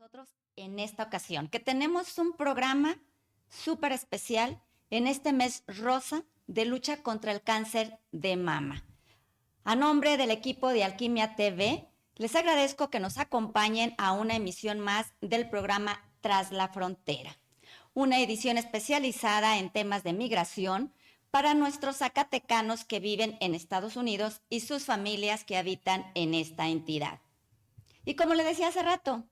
nosotros en esta ocasión, que tenemos un programa súper especial en este mes rosa de lucha contra el cáncer de mama. A nombre del equipo de Alquimia TV, les agradezco que nos acompañen a una emisión más del programa Tras la Frontera, una edición especializada en temas de migración para nuestros zacatecanos que viven en Estados Unidos y sus familias que habitan en esta entidad. Y como le decía hace rato,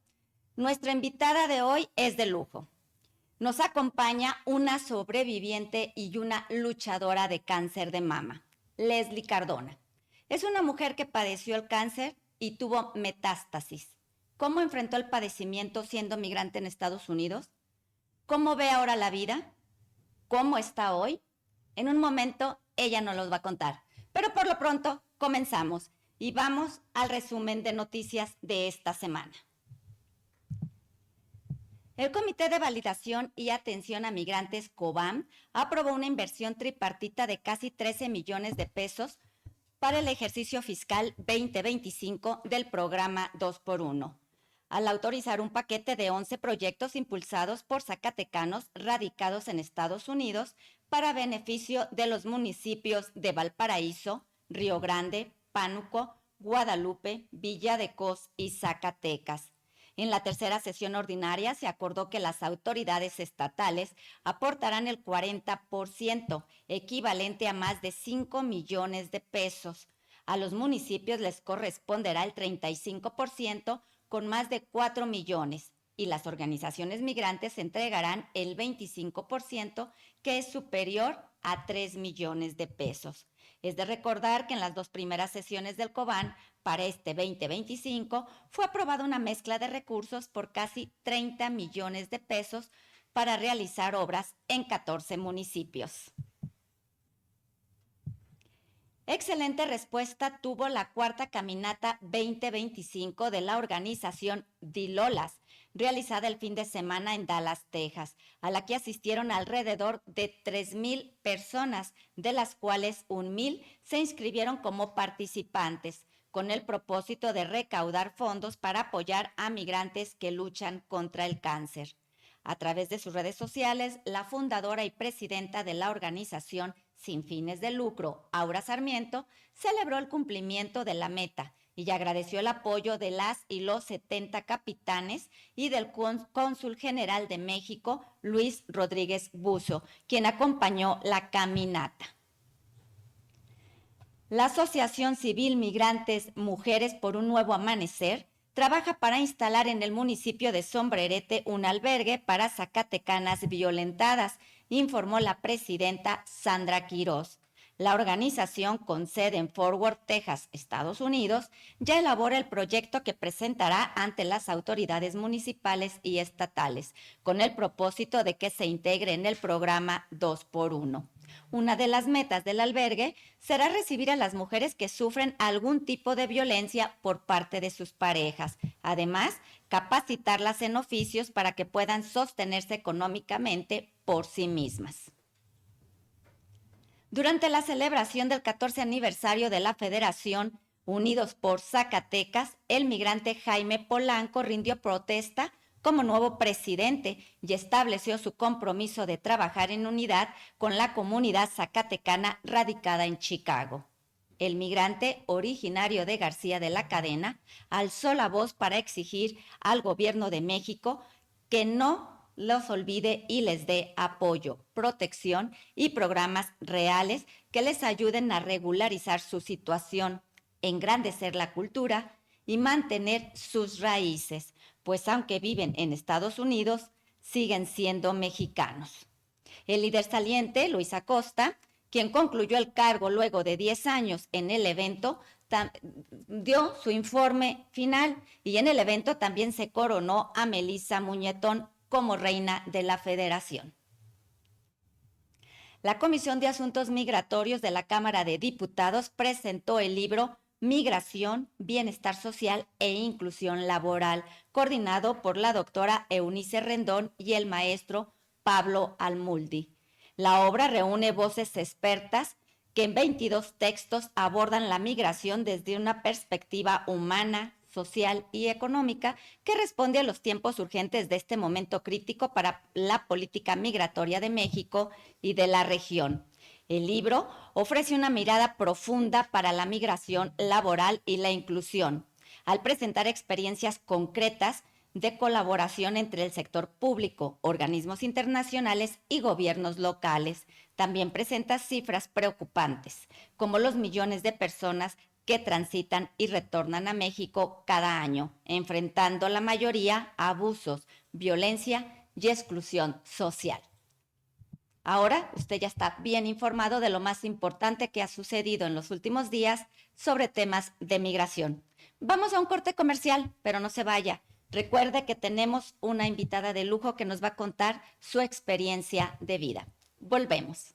nuestra invitada de hoy es de lujo. Nos acompaña una sobreviviente y una luchadora de cáncer de mama, Leslie Cardona. Es una mujer que padeció el cáncer y tuvo metástasis. ¿Cómo enfrentó el padecimiento siendo migrante en Estados Unidos? ¿Cómo ve ahora la vida? ¿Cómo está hoy? En un momento ella nos los va a contar. Pero por lo pronto comenzamos y vamos al resumen de noticias de esta semana. El Comité de Validación y Atención a Migrantes, COVAM, aprobó una inversión tripartita de casi 13 millones de pesos para el ejercicio fiscal 2025 del programa 2x1, al autorizar un paquete de 11 proyectos impulsados por zacatecanos radicados en Estados Unidos para beneficio de los municipios de Valparaíso, Río Grande, Pánuco, Guadalupe, Villa de Cos y Zacatecas. En la tercera sesión ordinaria se acordó que las autoridades estatales aportarán el 40%, equivalente a más de 5 millones de pesos. A los municipios les corresponderá el 35%, con más de 4 millones, y las organizaciones migrantes entregarán el 25%, que es superior a 3 millones de pesos. Es de recordar que en las dos primeras sesiones del COVAM para este 2025 fue aprobada una mezcla de recursos por casi 30 millones de pesos para realizar obras en 14 municipios. Excelente respuesta tuvo la cuarta caminata 2025 de la organización Dilolas, realizada el fin de semana en Dallas, Texas, a la que asistieron alrededor de 3,000 personas, de las cuales 1,000 se inscribieron como participantes, con el propósito de recaudar fondos para apoyar a migrantes que luchan contra el cáncer. A través de sus redes sociales, la fundadora y presidenta de la organización sin fines de lucro, Aura Sarmiento, celebró el cumplimiento de la meta y agradeció el apoyo de las y los 70 capitanes y del cónsul general de México, Luis Rodríguez Buzo, quien acompañó la caminata. La Asociación Civil Migrantes Mujeres por un Nuevo Amanecer trabaja para instalar en el municipio de Sombrerete un albergue para zacatecanas violentadas, informó la presidenta Sandra Quirós. La organización, con sede en Fort Worth, Texas, Estados Unidos, ya elabora el proyecto que presentará ante las autoridades municipales y estatales, con el propósito de que se integre en el programa 2x1. Una de las metas del albergue será recibir a las mujeres que sufren algún tipo de violencia por parte de sus parejas. Además, capacitarlas en oficios para que puedan sostenerse económicamente por sí mismas. Durante la celebración del 14 aniversario de la Federación Unidos por Zacatecas, el migrante Jaime Polanco rindió protesta como nuevo presidente y estableció su compromiso de trabajar en unidad con la comunidad zacatecana radicada en Chicago. El migrante, originario de García de la Cadena, alzó la voz para exigir al gobierno de México que no los olvide y les dé apoyo, protección y programas reales que les ayuden a regularizar su situación, engrandecer la cultura y mantener sus raíces, pues aunque viven en Estados Unidos, siguen siendo mexicanos. El líder saliente, Luis Acosta, quien concluyó el cargo luego de 10 años en el evento, dio su informe final y en el evento también se coronó a Melissa Muñetón como reina de la Federación. La Comisión de Asuntos Migratorios de la Cámara de Diputados presentó el libro Migración, Bienestar Social e Inclusión Laboral, coordinado por la doctora Eunice Rendón y el maestro Pablo Almuldi. La obra reúne voces expertas que en 22 textos abordan la migración desde una perspectiva humana, social y económica que responde a los tiempos urgentes de este momento crítico para la política migratoria de México y de la región. El libro ofrece una mirada profunda para la migración laboral y la inclusión, al presentar experiencias concretas de colaboración entre el sector público, organismos internacionales y gobiernos locales. También presenta cifras preocupantes, como los millones de personas que transitan y retornan a México cada año, enfrentando la mayoría a abusos, violencia y exclusión social. Ahora usted ya está bien informado de lo más importante que ha sucedido en los últimos días sobre temas de migración. Vamos a un corte comercial, pero no se vaya. Recuerde que tenemos una invitada de lujo que nos va a contar su experiencia de vida. Volvemos.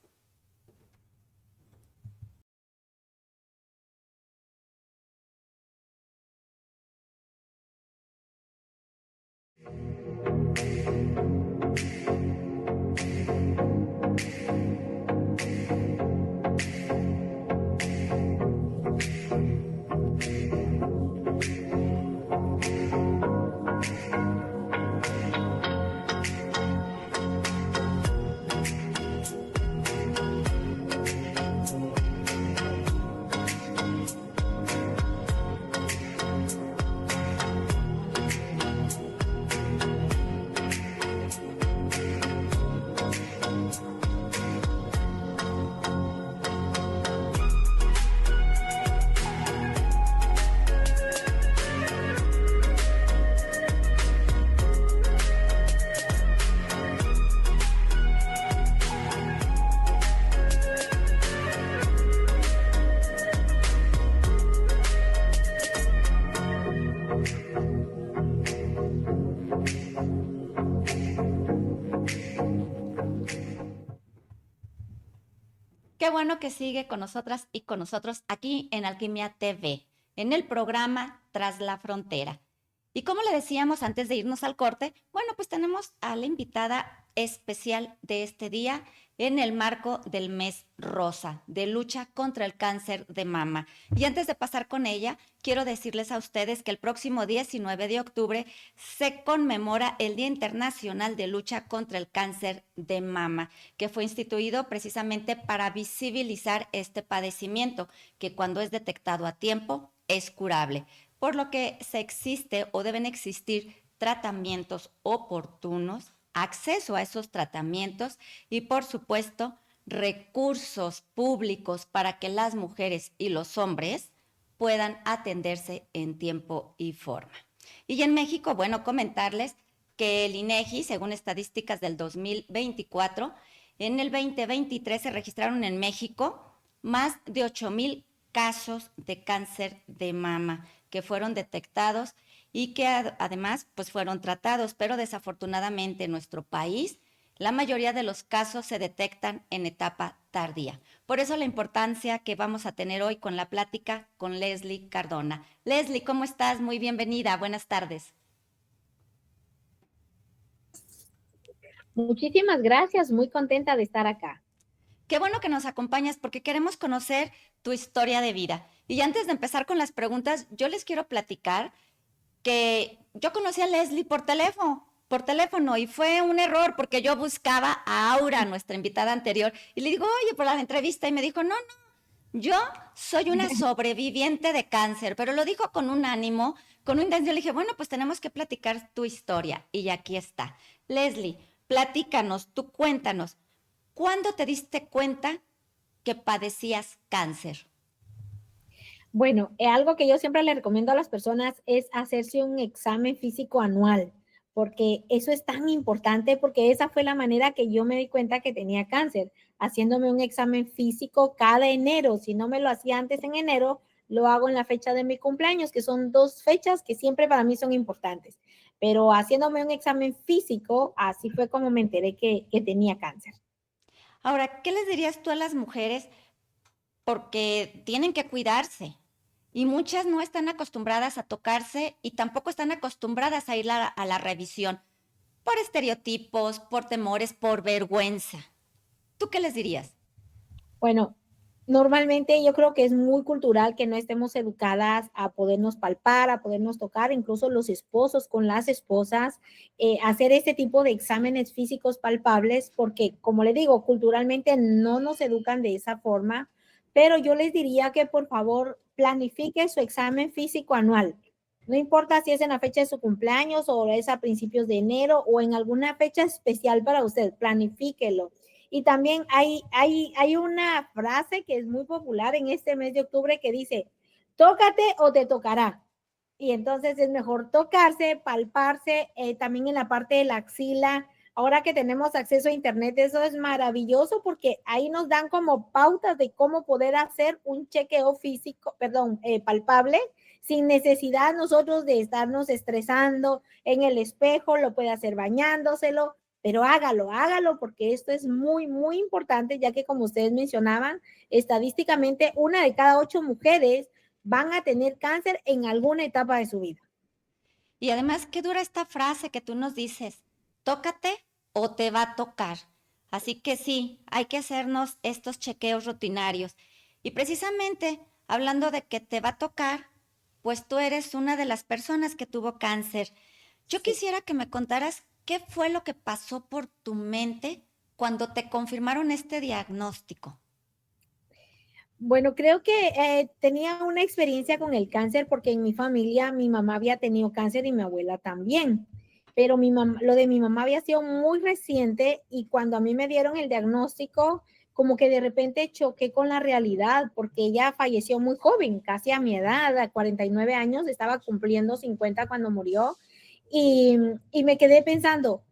Qué bueno que sigue con nosotras y con nosotros aquí en Alquimia TV, en el programa Tras la Frontera. Y como le decíamos antes de irnos al corte, bueno, pues tenemos a la invitada especial de este día en el marco del mes rosa, de lucha contra el cáncer de mama. Y antes de pasar con ella, quiero decirles a ustedes que el próximo 19 de octubre se conmemora el Día Internacional de Lucha contra el Cáncer de Mama, que fue instituido precisamente para visibilizar este padecimiento, que cuando es detectado a tiempo es curable, por lo que se existe o deben existir tratamientos oportunos, acceso a esos tratamientos y, por supuesto, recursos públicos para que las mujeres y los hombres puedan atenderse en tiempo y forma. Y en México, bueno, comentarles que el INEGI, según estadísticas del 2024, en el 2023 se registraron en México más de 8,000 casos de cáncer de mama que fueron detectados y que además pues fueron tratados, pero desafortunadamente en nuestro país la mayoría de los casos se detectan en etapa tardía. Por eso la importancia que vamos a tener hoy con la plática con Leslie Cardona. Leslie, ¿cómo estás? Muy bienvenida, buenas tardes. Muchísimas gracias, muy contenta de estar acá. Qué bueno que nos acompañas porque queremos conocer tu historia de vida. Y antes de empezar con las preguntas, yo les quiero platicar que yo conocí a Leslie por teléfono, y fue un error porque yo buscaba a Aura, nuestra invitada anterior, y le digo, oye, por la entrevista, y me dijo, no, no, yo soy una sobreviviente de cáncer, pero lo dijo con un ánimo, con una intención. Le dije, bueno, pues tenemos que platicar tu historia, y aquí está. Leslie, platícanos, tú cuéntanos, ¿cuándo te diste cuenta que padecías cáncer? Bueno, algo que yo siempre le recomiendo a las personas es hacerse un examen físico anual, porque eso es tan importante, porque esa fue la manera que yo me di cuenta que tenía cáncer, haciéndome un examen físico cada enero. Si no me lo hacía antes en enero, lo hago en la fecha de mi cumpleaños, que son dos fechas que siempre para mí son importantes. Pero haciéndome un examen físico, así fue como me enteré que tenía cáncer. Ahora, ¿qué les dirías tú a las mujeres? Porque tienen que cuidarse. Y muchas no están acostumbradas a tocarse y tampoco están acostumbradas a ir a la revisión por estereotipos, por temores, por vergüenza. ¿Tú qué les dirías? Bueno, Normalmente yo creo que es muy cultural que no estemos educadas a podernos palpar, a podernos tocar, incluso los esposos con las esposas, hacer este tipo de exámenes físicos palpables, porque como le digo, culturalmente no nos educan de esa forma, pero yo les diría que por favor planifique su examen físico anual. No importa si es en la fecha de su cumpleaños o es a principios de enero o en alguna fecha especial para usted, planifíquelo. Y también hay una frase que es muy popular en este mes de octubre que dice, tócate o te tocará. Y entonces es mejor tocarse, palparse, también en la parte de la axila. Ahora que tenemos acceso a internet, eso es maravilloso porque ahí nos dan como pautas de cómo poder hacer un chequeo físico, perdón, palpable, sin necesidad nosotros de estarnos estresando en el espejo, lo puede hacer bañándoselo, pero hágalo, hágalo, porque esto es muy, muy importante, ya que como ustedes mencionaban, estadísticamente 1 de cada 8 mujeres van a tener cáncer en alguna etapa de su vida. Y además, qué dura esta frase que tú nos dices, tócate o te va a tocar. Así que sí, hay que hacernos estos chequeos rutinarios. Y precisamente, hablando de que te va a tocar, pues tú eres una de las personas que tuvo cáncer. Yo Sí. quisiera que me contaras qué fue lo que pasó por tu mente cuando te confirmaron este diagnóstico. Bueno, creo que tenía una experiencia con el cáncer porque en mi familia mi mamá había tenido cáncer y mi abuela también. Pero lo de mi mamá había sido muy reciente y cuando a mí me dieron el diagnóstico, como que de repente choqué con la realidad porque ella falleció muy joven, casi a mi edad, a 49 años, estaba cumpliendo 50 cuando murió. Y, y me quedé pensando,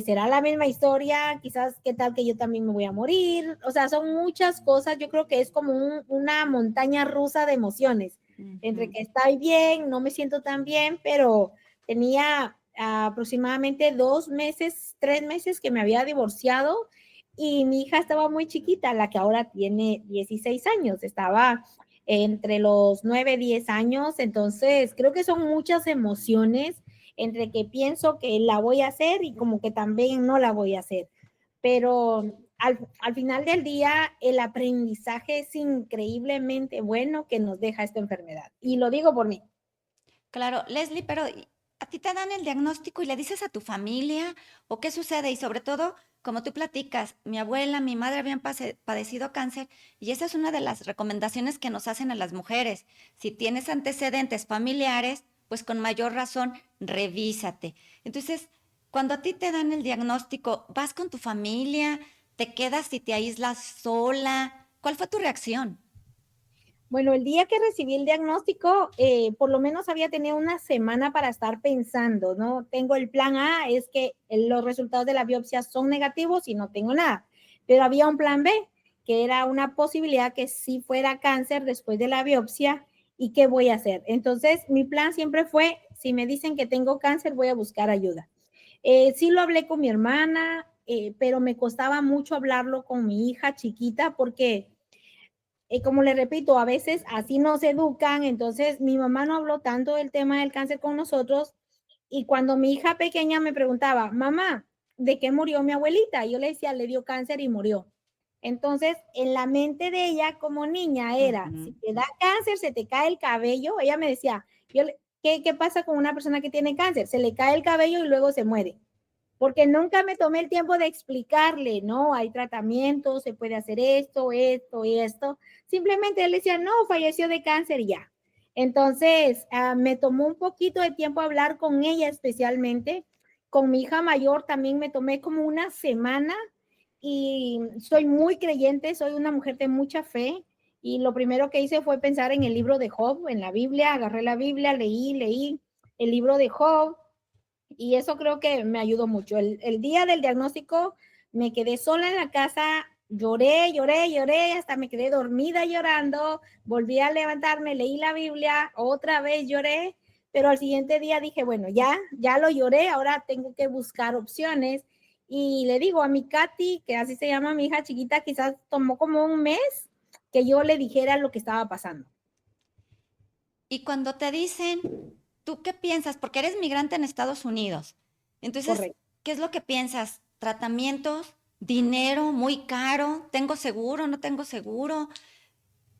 será la misma historia, quizás qué tal que yo también me voy a morir, o sea, son muchas cosas, yo creo que es como una montaña rusa de emociones, entre Ujú. que estoy bien, no me siento tan bien, pero tenía aproximadamente 2 meses, 3 meses que me había divorciado y mi hija estaba muy chiquita, la que ahora tiene 16 años, estaba entre los 9 10 años, entonces creo que son muchas emociones entre que pienso que la voy a hacer y como que también no la voy a hacer. Pero al final del día, el aprendizaje es increíblemente bueno que nos deja esta enfermedad. Y lo digo por mí. Claro, Leslie, pero ¿a ti te dan el diagnóstico y le dices a tu familia o qué sucede? Y sobre todo, como tú platicas, mi abuela, mi madre habían padecido cáncer y esa es una de las recomendaciones que nos hacen a las mujeres. Si tienes antecedentes familiares, pues con mayor razón, revísate. Entonces, cuando a ti te dan el diagnóstico, ¿vas con tu familia? ¿Te quedas y te aíslas sola? ¿Cuál fue tu reacción? Bueno, el día que recibí el diagnóstico, por lo menos había tenido una semana para estar pensando, ¿no? Tengo el plan A, es que los resultados de la biopsia son negativos y no tengo nada. Pero había un plan B, que era una posibilidad que sí fuera cáncer después de la biopsia y qué voy a hacer. Entonces, mi plan siempre fue, si me dicen que tengo cáncer, voy a buscar ayuda. Sí lo hablé con mi hermana, pero me costaba mucho hablarlo con mi hija chiquita porque como le repito, a veces así nos educan, entonces mi mamá no habló tanto del tema del cáncer con nosotros y cuando mi hija pequeña me preguntaba, mamá, ¿de qué murió mi abuelita? Yo le decía, le dio cáncer y murió. Entonces, en la mente de ella como niña era, si Ujú. te da cáncer, se te cae el cabello, ella me decía, ¿qué pasa con una persona que tiene cáncer? Se le cae el cabello y luego se muere porque nunca me tomé el tiempo de explicarle, no, hay tratamientos, se puede hacer esto, esto y esto. Simplemente él decía, no, falleció de cáncer y ya. Entonces, me tomó un poquito de tiempo hablar con ella especialmente. Con mi hija mayor también me tomé como una semana y soy muy creyente, soy una mujer de mucha fe. Y lo primero que hice fue pensar en el libro de Job, en la Biblia, agarré la Biblia, leí el libro de Job, y eso creo que me ayudó mucho. El día del diagnóstico me quedé sola en la casa, lloré, lloré, lloré, hasta me quedé dormida llorando, volví a levantarme, leí la Biblia, otra vez lloré, pero al siguiente día dije, bueno, ya lo lloré, ahora tengo que buscar opciones. Y le digo a mi Katy, que así se llama mi hija chiquita, quizás tomó como un mes que yo le dijera lo que estaba pasando. Y cuando te dicen, ¿tú qué piensas? Porque eres migrante en Estados Unidos. Entonces, Correcto. ¿qué es lo que piensas? ¿Tratamientos? dinero muy caro, tengo seguro, no tengo seguro.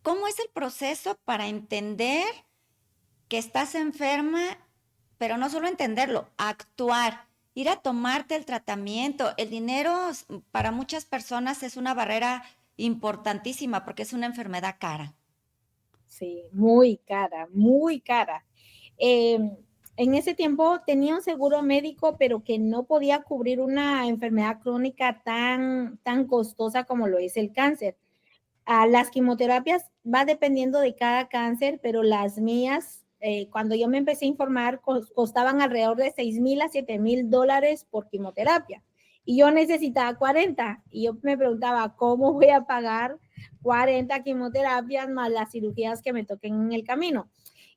¿Cómo es el proceso para entender que estás enferma, pero no solo entenderlo, actuar, ir a tomarte el tratamiento? El dinero para muchas personas es una barrera importantísima porque es una enfermedad cara. Sí, muy cara, muy cara. Eh, en ese tiempo tenía un seguro médico, pero que no podía cubrir una enfermedad crónica tan costosa como lo es el cáncer. Las quimioterapias va dependiendo de cada cáncer, pero las mías, cuando yo me empecé a informar, costaban alrededor de $6,000 a $7,000 por quimioterapia. Y yo necesitaba 40. Y yo me preguntaba, ¿cómo voy a pagar 40 quimioterapias más las cirugías que me toquen en el camino?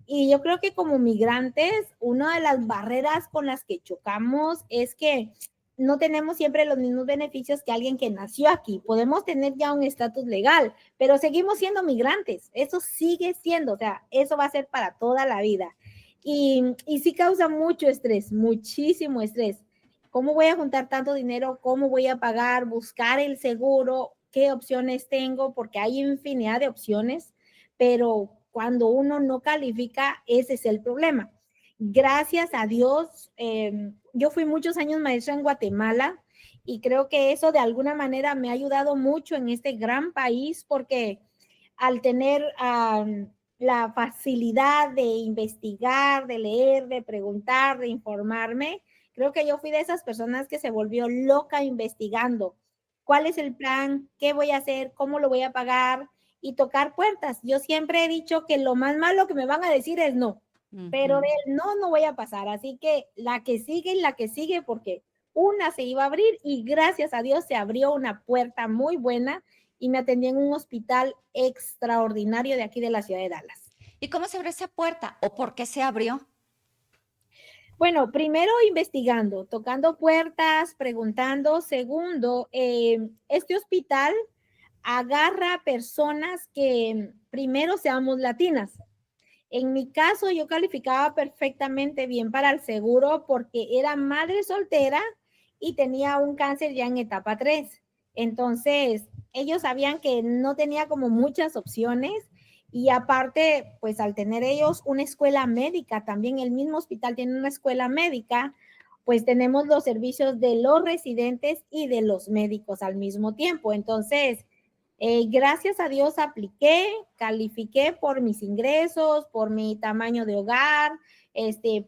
Y yo creo que como migrantes, una de las barreras con las que chocamos es que no tenemos siempre los mismos beneficios que alguien que nació aquí. Podemos tener ya un estatus legal, pero seguimos siendo migrantes. Eso sigue siendo, o sea, eso va a ser para toda la vida. Y sí causa mucho estrés, muchísimo estrés. ¿Cómo voy a juntar tanto dinero? ¿Cómo voy a pagar? Buscar el seguro. ¿Qué opciones tengo? Porque hay infinidad de opciones, pero cuando uno no califica, ese es el problema. Gracias a Dios, yo fui muchos años maestra en Guatemala y creo que eso de alguna manera me ha ayudado mucho en este gran país porque al tener la facilidad de investigar, de leer, de preguntar, de informarme, creo que yo fui de esas personas que se volvió loca investigando cuál es el plan, qué voy a hacer, cómo lo voy a pagar y tocar puertas. Yo siempre he dicho que lo más malo que me van a decir es no, pero Ujú. de no, no voy a pasar. Así que la que sigue y la que sigue, porque una se iba a abrir y gracias a Dios se abrió una puerta muy buena y me atendí en un hospital extraordinario de aquí de la ciudad de Dallas. ¿Y cómo se abrió esa puerta o por qué se abrió? Bueno, primero investigando, tocando puertas, preguntando. Segundo, este hospital agarra personas que primero seamos latinas. En mi caso, yo calificaba perfectamente bien para el seguro porque era madre soltera y tenía un cáncer ya en etapa 3. Entonces, ellos sabían que no tenía como muchas opciones y aparte, pues al tener ellos una escuela médica, también el mismo hospital tiene una escuela médica, pues tenemos los servicios de los residentes y de los médicos al mismo tiempo. Entonces, gracias a Dios apliqué, califiqué por mis ingresos, por mi tamaño de hogar,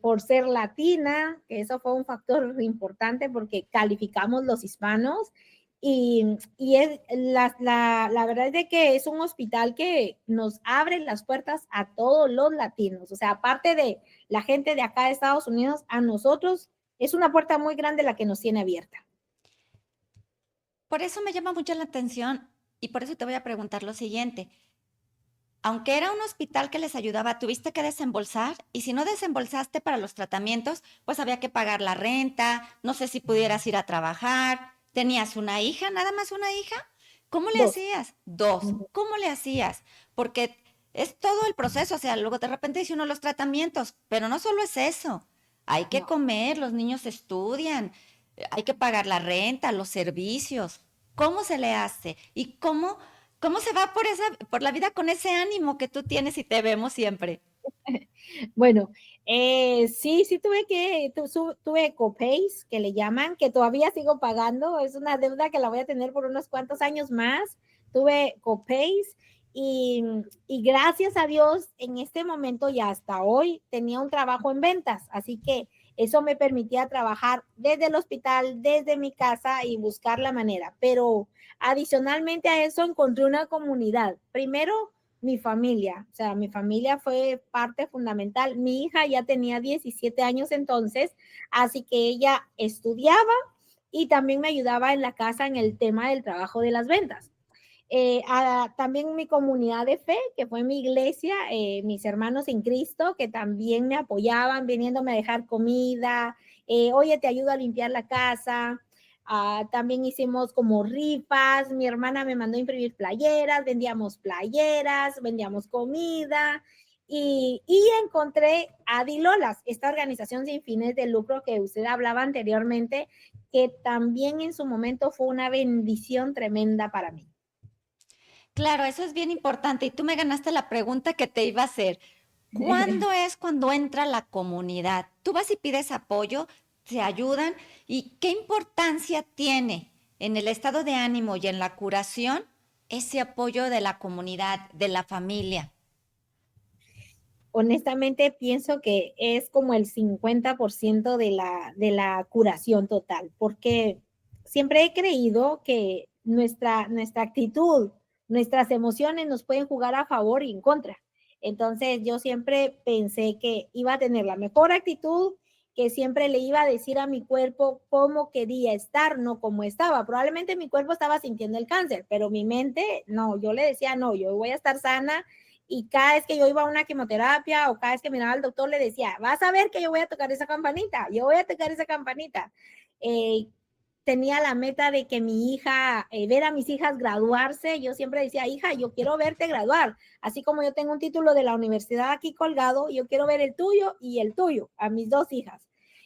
por ser latina, que eso fue un factor importante porque calificamos los hispanos. La verdad es de que es un hospital que nos abre las puertas a todos los latinos. O sea, aparte de la gente de acá de Estados Unidos, a nosotros es una puerta muy grande la que nos tiene abierta. Por eso me llama mucho la atención y por eso te voy a preguntar lo siguiente. Aunque era un hospital que les ayudaba, tuviste que desembolsar y si no desembolsaste para los tratamientos, pues había que pagar la renta, no sé si pudieras ir a trabajar, tenías una hija, nada más una hija. ¿Cómo le Dos. hacías? Dos. ¿Cómo le hacías? Porque es todo el proceso, o sea, luego de repente dice uno los tratamientos, pero no solo es eso. Hay que No. comer, los niños estudian, hay que pagar la renta, los servicios. ¿Cómo se le hace? ¿Y cómo se va por la vida con ese ánimo que tú tienes y te vemos siempre? Bueno, sí tuve copays que le llaman, que todavía sigo pagando, es una deuda que la voy a tener por unos cuantos años más. Tuve copays y, y gracias a Dios en este momento y hasta hoy tenía un trabajo en ventas, así que eso me permitía trabajar desde el hospital, desde mi casa y buscar la manera. Pero adicionalmente a eso encontré una comunidad. Primero, mi familia, o sea, mi familia fue parte fundamental. Mi hija ya tenía 17 años entonces, así que ella estudiaba y también me ayudaba en la casa en el tema del trabajo de las ventas. También mi comunidad de fe, que fue mi iglesia, mis hermanos en Cristo, que también me apoyaban, viniéndome a dejar comida, oye, te ayudo a limpiar la casa. También hicimos como rifas, mi hermana me mandó a imprimir playeras, vendíamos comida y encontré a Dilolas, esta organización sin fines de lucro que usted hablaba anteriormente, que también en su momento fue una bendición tremenda para mí. Claro, eso es bien importante. Y tú me ganaste la pregunta que te iba a hacer. ¿Cuándo es cuando entra la comunidad? Tú vas y pides apoyo, te ayudan. ¿Y qué importancia tiene en el estado de ánimo y en la curación ese apoyo de la comunidad, de la familia? Honestamente pienso que es como el 50% de la curación total, porque siempre he creído que nuestra actitud, nuestras emociones nos pueden jugar a favor y en contra. Entonces yo siempre pensé que iba a tener la mejor actitud, que siempre le iba a decir a mi cuerpo cómo quería estar, no cómo estaba. Probablemente mi cuerpo estaba sintiendo el cáncer, pero mi mente, no, yo le decía, no, yo voy a estar sana, y cada vez que yo iba a una quimioterapia o cada vez que miraba al doctor le decía, vas a ver que yo voy a tocar esa campanita, yo voy a tocar esa campanita. Eh, Tenía la meta de que mi hija, ver a mis hijas graduarse, yo siempre decía, hija, yo quiero verte graduar, así como yo tengo un título de la universidad aquí colgado, yo quiero ver el tuyo y el tuyo, a mis dos hijas.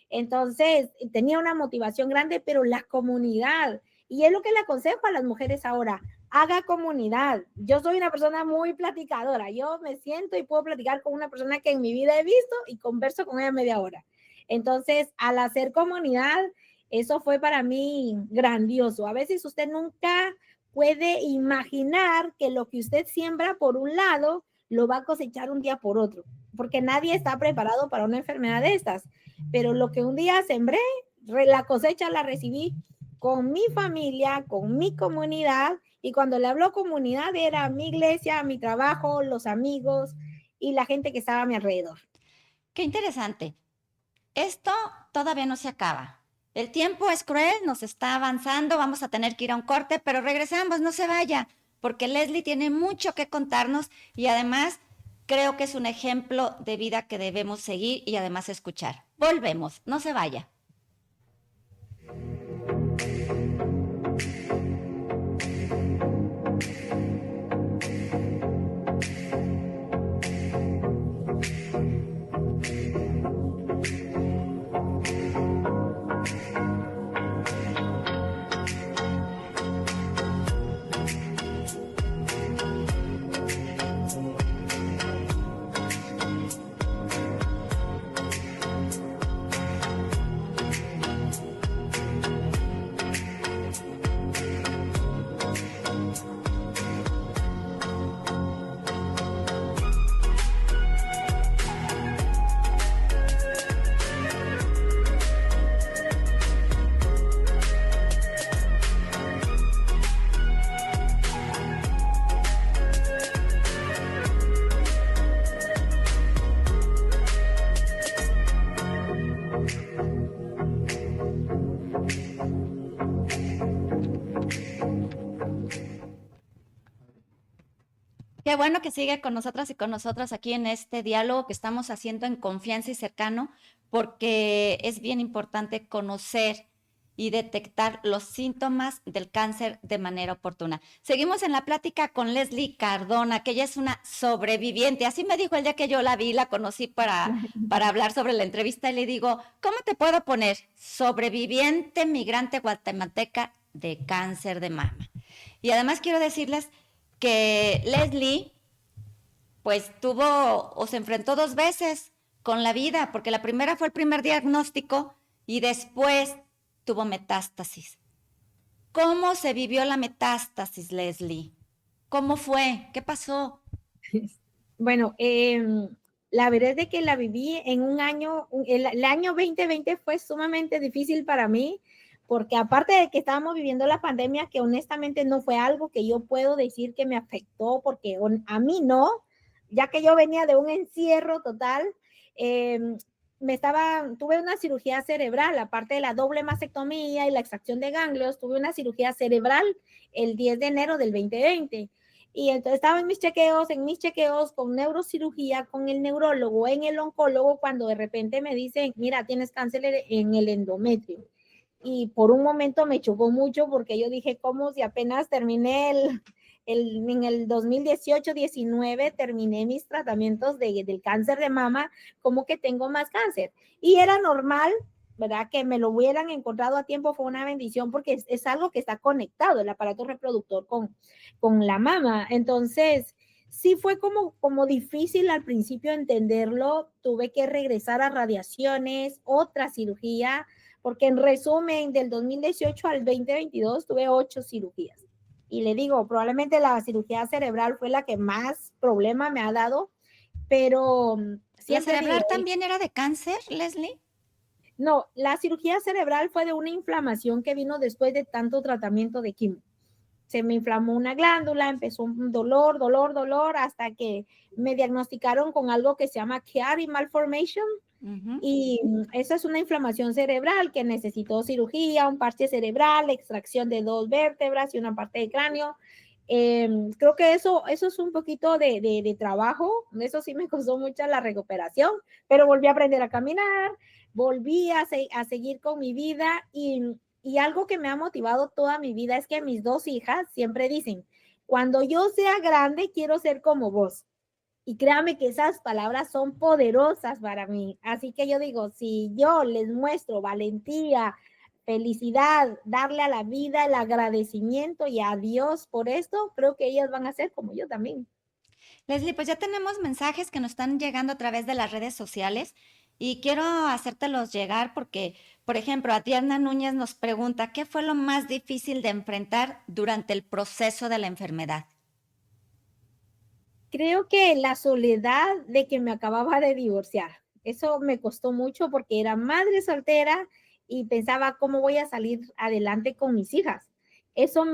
Entonces, tenía una motivación grande, pero la comunidad, y es lo que le aconsejo a las mujeres ahora, haga comunidad. Yo soy una persona muy platicadora. Yo me siento y puedo platicar con una persona que en mi vida he visto y converso con ella media hora. Entonces, al hacer comunidad, eso fue para mí grandioso. A veces usted nunca puede imaginar que lo que usted siembra por un lado lo va a cosechar un día por otro, porque nadie está preparado para una enfermedad de estas. Pero lo que un día sembré, la cosecha la recibí con mi familia, con mi comunidad, y cuando le hablo comunidad era mi iglesia, mi trabajo, los amigos y la gente que estaba a mi alrededor. Qué interesante. Esto todavía no se acaba. El tiempo es cruel, nos está avanzando, vamos a tener que ir a un corte, pero regresamos, no se vaya, porque Leslie tiene mucho que contarnos y además creo que es un ejemplo de vida que debemos seguir y además escuchar. Volvemos, no se vaya. Qué bueno que sigue con nosotras y con nosotros aquí en este diálogo que estamos haciendo en confianza y cercano, porque es bien importante conocer y detectar los síntomas del cáncer de manera oportuna. Seguimos en la plática con Leslie Cardona, que ella es una sobreviviente. Así me dijo el día que yo la vi, la conocí para hablar sobre la entrevista y le digo, ¿cómo te puedo poner? Sobreviviente migrante guatemalteca de cáncer de mama. Y además quiero decirles que Leslie pues tuvo o se enfrentó dos veces con la vida, porque la primera fue el primer diagnóstico y después tuvo metástasis. ¿Cómo se vivió la metástasis, Leslie? ¿Cómo fue? ¿Qué pasó? Bueno, la verdad es de que la viví en un año, el año 2020 fue sumamente difícil para mí, porque aparte de que estábamos viviendo la pandemia, que honestamente no fue algo que yo puedo decir que me afectó, porque a mí no, ya que yo venía de un encierro total, eh, tuve una cirugía cerebral, aparte de la doble mastectomía y la extracción de ganglios, tuve una cirugía cerebral el 10 de enero del 2020. Y entonces estaba en mis chequeos con neurocirugía, con el neurólogo, en el oncólogo, cuando de repente me dicen, mira, tienes cáncer en el endometrio. Y por un momento me chocó mucho porque yo dije, ¿cómo si apenas terminé en el 2018-19 terminé mis tratamientos del cáncer de mama, como que tengo más cáncer? Y era normal, ¿verdad? Que me lo hubieran encontrado a tiempo fue una bendición porque es algo que está conectado, el aparato reproductor con la mama. Entonces, sí fue como difícil al principio entenderlo. Tuve que regresar a radiaciones, otra cirugía, porque en resumen, del 2018 al 2022 tuve 8 cirugías. Y le digo, probablemente la cirugía cerebral fue la que más problema me ha dado, pero ¿La siempre digo, cerebral también era de cáncer, Leslie? no, la cirugía cerebral fue de una inflamación que vino después de tanto tratamiento de quimio. Se me inflamó una glándula, empezó un dolor, dolor, dolor, hasta que me diagnosticaron con algo que se llama Chiari malformation. Ujú. Y esa es una inflamación cerebral que necesitó cirugía, un parche cerebral, extracción de 2 vértebras y una parte de cráneo. Creo que eso es un poquito de trabajo. Eso sí me costó mucho la recuperación, pero volví a aprender a caminar, volví a seguir con mi vida y algo que me ha motivado toda mi vida es que mis 2 hijas siempre dicen, cuando yo sea grande quiero ser como vos. Y créame que esas palabras son poderosas para mí. Así que yo digo, si yo les muestro valentía, felicidad, darle a la vida el agradecimiento y a Dios por esto, creo que ellas van a ser como yo también. Leslie, pues ya tenemos mensajes que nos están llegando a través de las redes sociales y quiero hacértelos llegar porque, por ejemplo, Adriana Núñez nos pregunta, ¿qué fue lo más difícil de enfrentar durante el proceso de la enfermedad? Creo que la soledad de que me acababa de divorciar, eso me costó mucho porque era madre soltera y pensaba cómo voy a salir adelante con mis hijas. Eso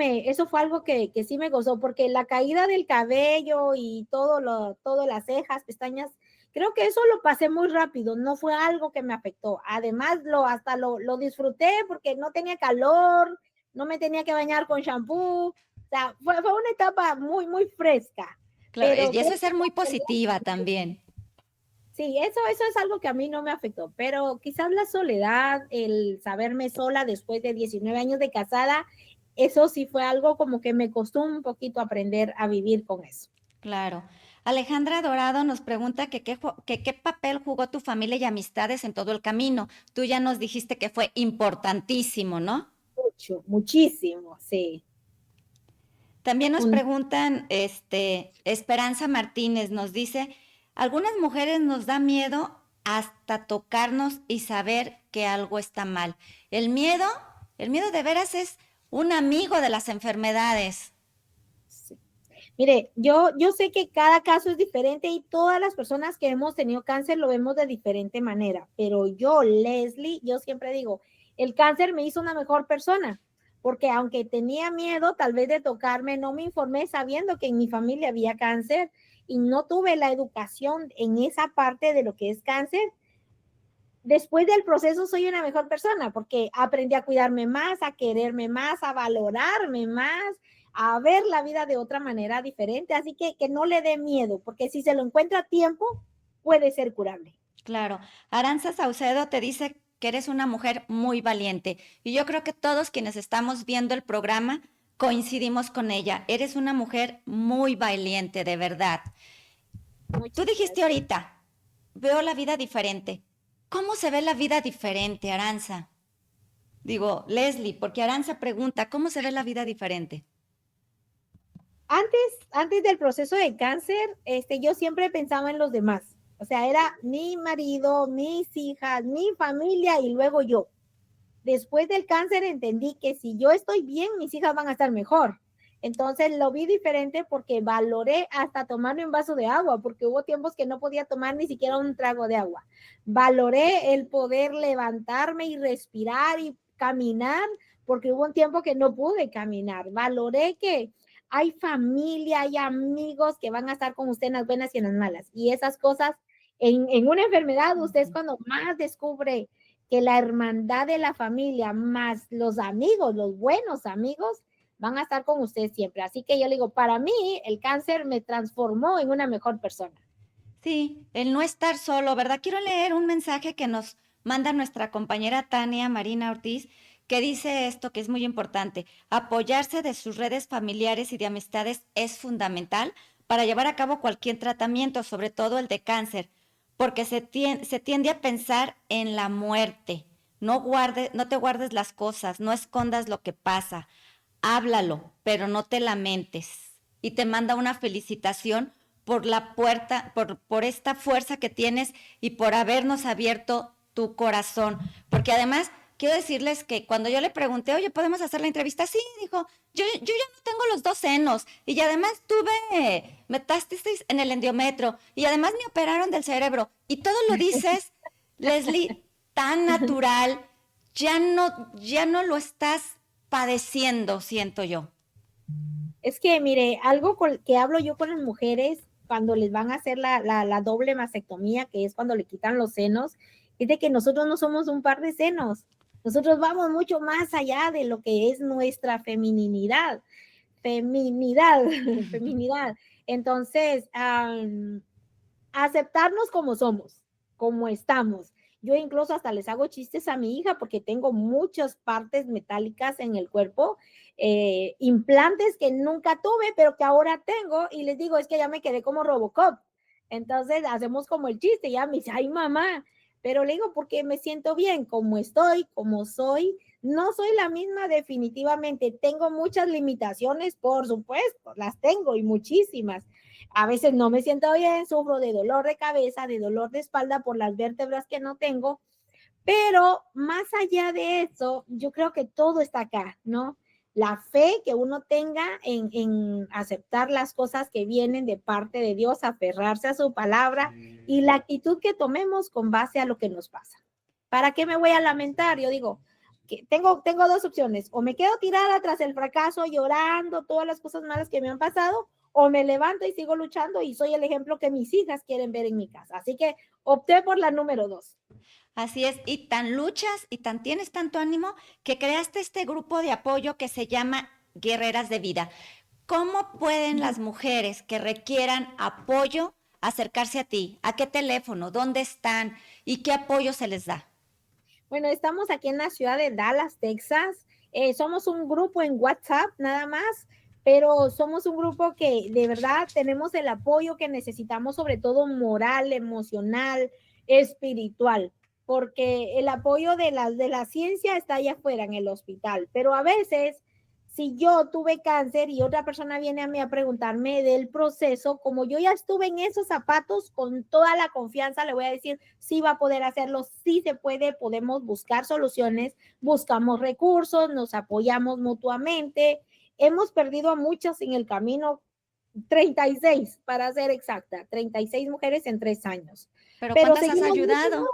fue algo que sí me gozó porque la caída del cabello y todo las cejas, pestañas, creo que eso lo pasé muy rápido, no fue algo que me afectó. Además, hasta lo disfruté porque no tenía calor, no me tenía que bañar con shampoo, o sea, fue una etapa muy, muy fresca. Claro, Pero y eso creo es que ser muy positiva también. sí, eso es algo que a mí no me afectó, pero quizás la soledad, el saberme sola después de 19 años de casada, eso sí fue algo como que me costó un poquito aprender a vivir con eso. Claro. Alejandra Dorado nos pregunta que qué papel jugó tu familia y amistades en todo el camino. Tú ya nos dijiste que fue importantísimo, ¿no? Mucho, muchísimo, sí. También nos Un- preguntan, Esperanza Martínez nos dice, algunas mujeres nos da miedo hasta tocarnos y saber que algo está mal. El miedo, el miedo de veras es un amigo de las enfermedades. sí. Mire, yo sé que cada caso es diferente y todas las personas que hemos tenido cáncer lo vemos de diferente manera, pero yo, Leslie, yo siempre digo, el cáncer me hizo una mejor persona, porque aunque tenía miedo tal vez de tocarme, no me informé sabiendo que en mi familia había cáncer y no tuve la educación en esa parte de lo que es cáncer. Después del proceso soy una mejor persona porque aprendí a cuidarme más, a quererme más, a valorarme más, a ver la vida de otra manera diferente. Así que no le dé miedo, porque si se lo encuentra a tiempo, puede ser curable. Claro. Aranza Saucedo te dice que eres una mujer muy valiente y yo creo que todos quienes estamos viendo el programa coincidimos con ella. Eres una mujer muy valiente, de verdad. Tú Muchas dijiste gracias. ahorita, veo la vida diferente. ¿Cómo se ve la vida diferente, Aranza? Digo, Leslie, porque Aranza pregunta, ¿cómo se ve la vida diferente? Antes del proceso de cáncer, yo siempre pensaba en los demás. O sea, era mi marido, mis hijas, mi familia y luego yo. Después del cáncer entendí que si yo estoy bien, mis hijas van a estar mejor. Entonces lo vi diferente porque valoré hasta tomarme un vaso de agua, porque hubo tiempos que no podía tomar ni siquiera un trago de agua. Valoré el poder levantarme y respirar y caminar, porque hubo un tiempo que no pude caminar. Valoré que hay familia, hay amigos que van a estar con usted en las buenas y en las malas. Y esas cosas, en una enfermedad, usted es cuando más descubre que la hermandad de la familia más los amigos, los buenos amigos, van a estar con usted siempre. Así que yo le digo, para mí el cáncer me transformó en una mejor persona. Sí, el no estar solo, ¿verdad? Quiero leer un mensaje que nos manda nuestra compañera Tania Marina Ortiz, que dice esto que es muy importante. Apoyarse de sus redes familiares y de amistades es fundamental para llevar a cabo cualquier tratamiento, sobre todo el de cáncer, porque se tiende a pensar en la muerte. no te guardes las cosas, no escondas lo que pasa, háblalo, pero no te lamentes. Y te manda una felicitación por la puerta, por esta fuerza que tienes y por habernos abierto tu corazón. Porque además, quiero decirles que cuando yo le pregunté, oye, ¿podemos hacer la entrevista? Sí, dijo, yo ya no tengo los 2 senos y además tuve metástasis en el endometrio y además me operaron del cerebro. Y todo lo dices, Leslie, tan natural, ya no lo estás padeciendo, siento yo. Es que, mire, algo que hablo yo con las mujeres cuando les van a hacer la doble mastectomía, que es cuando le quitan los senos, es de que nosotros no somos un par de senos. Nosotros vamos mucho más allá de lo que es nuestra feminidad. Feminidad. Entonces, aceptarnos como somos, como estamos. Yo incluso hasta les hago chistes a mi hija porque tengo muchas partes metálicas en el cuerpo, implantes que nunca tuve, pero que ahora tengo y les digo, es que ya me quedé como Robocop. Entonces hacemos como el chiste, ya me dice, ay mamá, pero le digo porque me siento bien, como estoy, como soy. No soy la misma definitivamente, tengo muchas limitaciones, por supuesto, las tengo y muchísimas. A veces no me siento bien, sufro de dolor de cabeza, de dolor de espalda por las vértebras que no tengo, pero más allá de eso, yo creo que todo está acá, ¿no? La fe que uno tenga en aceptar las cosas que vienen de parte de Dios, aferrarse a su palabra y la actitud que tomemos con base a lo que nos pasa. ¿Para qué me voy a lamentar? Yo digo, que tengo dos opciones, o me quedo tirada tras el fracaso llorando todas las cosas malas que me han pasado, o me levanto y sigo luchando y soy el ejemplo que mis hijas quieren ver en mi casa. Así que opté por la número 2. Así es, y tan luchas y tan tienes tanto ánimo que creaste este grupo de apoyo que se llama Guerreras de Vida. ¿Cómo pueden las mujeres que requieran apoyo acercarse a ti? ¿A qué teléfono? ¿Dónde están? ¿Y qué apoyo se les da? Bueno, estamos aquí en la ciudad de Dallas, Texas. Somos un grupo en WhatsApp nada más, pero somos un grupo que de verdad tenemos el apoyo que necesitamos, sobre todo moral, emocional, espiritual, porque el apoyo de la ciencia está allá afuera en el hospital, pero a veces si yo tuve cáncer y otra persona viene a mí a preguntarme del proceso, como yo ya estuve en esos zapatos, con toda la confianza le voy a decir, sí va a poder hacerlo, sí se puede, podemos buscar soluciones, buscamos recursos, nos apoyamos mutuamente. Hemos perdido a muchas en el camino, 36 para ser exacta, 36 mujeres en 3 años. ¿Pero Pero cuántas has seguimos mucho. ayudado?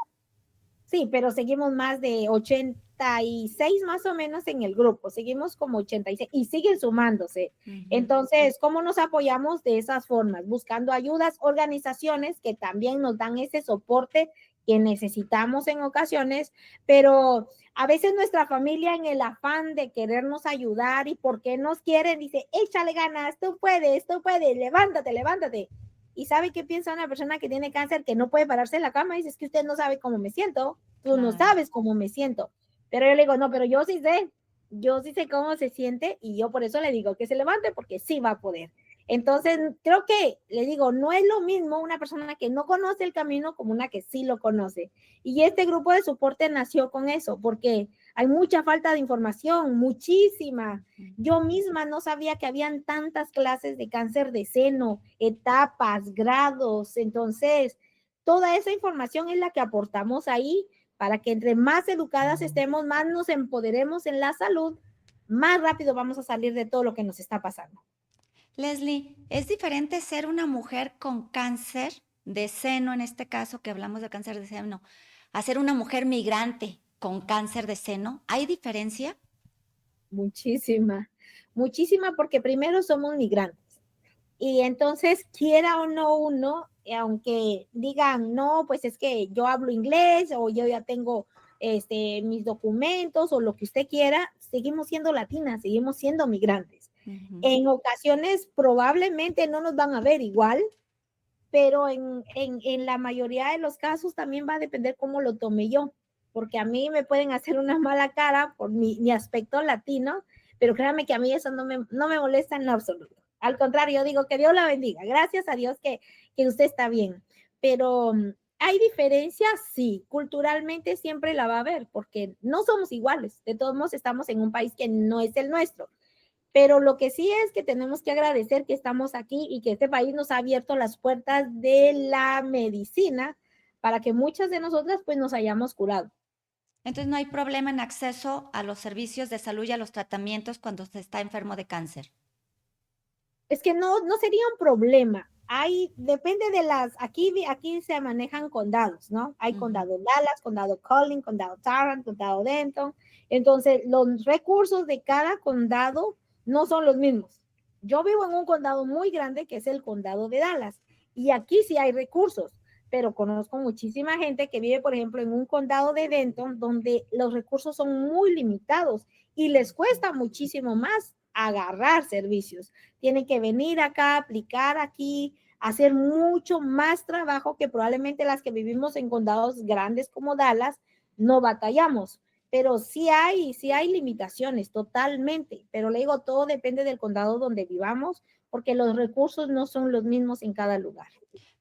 Sí, pero seguimos más de 86 más o menos en el grupo, seguimos como 86 y siguen sumándose. Ujú. Entonces, ¿cómo nos apoyamos de esas formas? Buscando ayudas, organizaciones que también nos dan ese soporte que necesitamos en ocasiones, pero a veces nuestra familia en el afán de querernos ayudar y porque nos quieren, dice, échale ganas, tú puedes, levántate, levántate. ¿Y sabe qué piensa una persona que tiene cáncer que no puede pararse en la cama? Dice, es que usted no sabe cómo me siento, tú no Claro. sabes cómo me siento. Pero yo le digo, no, pero yo sí sé cómo se siente y yo por eso le digo que se levante porque sí va a poder. Entonces, creo que, le digo, no es lo mismo una persona que no conoce el camino como una que sí lo conoce. Y este grupo de soporte nació con eso, porque hay mucha falta de información, muchísima. Yo misma no sabía que habían tantas clases de cáncer de seno, etapas, grados. Entonces, toda esa información es la que aportamos ahí para que entre más educadas estemos, más nos empoderemos en la salud, más rápido vamos a salir de todo lo que nos está pasando. Leslie, ¿es diferente ser una mujer con cáncer de seno, en este caso que hablamos de cáncer de seno, a ser una mujer migrante con cáncer de seno? ¿Hay diferencia? Muchísima, muchísima, porque primero somos migrantes. Y entonces, quiera o no uno, aunque digan, no, pues es que yo hablo inglés o yo ya tengo mis documentos o lo que usted quiera, seguimos siendo latinas, seguimos siendo migrantes. Ujú. En ocasiones probablemente no nos van a ver igual, pero en la mayoría de los casos también va a depender cómo lo tome yo, porque a mí me pueden hacer una mala cara por mi aspecto latino, pero créanme que a mí eso no me molesta en lo absoluto. Al contrario, yo digo que Dios la bendiga, gracias a Dios que usted está bien, pero ¿Hay diferencias? Sí, culturalmente siempre la va a haber, porque no somos iguales. De todos modos, estamos en un país que no es el nuestro. Pero lo que sí es que tenemos que agradecer que estamos aquí y que este país nos ha abierto las puertas de la medicina para que muchas de nosotras pues nos hayamos curado. Entonces no hay problema en acceso a los servicios de salud y a los tratamientos cuando se está enfermo de cáncer. Es que no sería un problema. Depende de aquí se manejan condados, ¿no? Hay Ujú. condado Dallas, condado Collin, condado Tarrant, condado Denton. Entonces, los recursos de cada condado no son los mismos. Yo vivo en un condado muy grande que es el condado de Dallas y aquí sí hay recursos, pero conozco muchísima gente que vive, por ejemplo, en un condado de Denton donde los recursos son muy limitados y les cuesta muchísimo más agarrar servicios. Tienen que venir acá, aplicar aquí, hacer mucho más trabajo que probablemente las que vivimos en condados grandes como Dallas no batallamos. Pero sí hay limitaciones totalmente. Pero le digo, todo depende del condado donde vivamos, porque los recursos no son los mismos en cada lugar.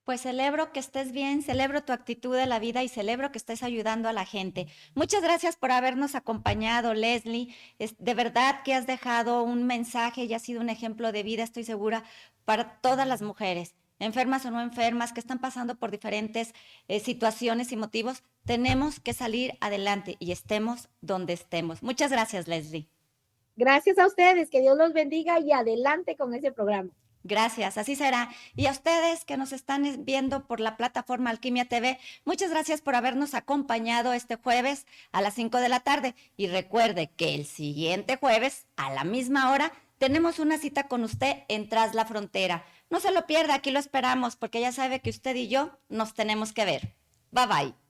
Pues celebro que estés bien, celebro tu actitud de la vida y celebro que estés ayudando a la gente. Muchas gracias por habernos acompañado, Leslie. De verdad que has dejado un mensaje y has sido un ejemplo de vida, estoy segura, para todas las mujeres, enfermas o no enfermas, que están pasando por diferentes situaciones y motivos. Tenemos que salir adelante y estemos donde estemos. Muchas gracias, Leslie. Gracias a ustedes, que Dios los bendiga y adelante con ese programa. Gracias, así será. Y a ustedes que nos están viendo por la plataforma Alquimia TV, muchas gracias por habernos acompañado este jueves a las 5 de la tarde. Y recuerde que el siguiente jueves, a la misma hora, tenemos una cita con usted en Tras la Frontera. No se lo pierda, aquí lo esperamos, porque ya sabe que usted y yo nos tenemos que ver. Bye bye.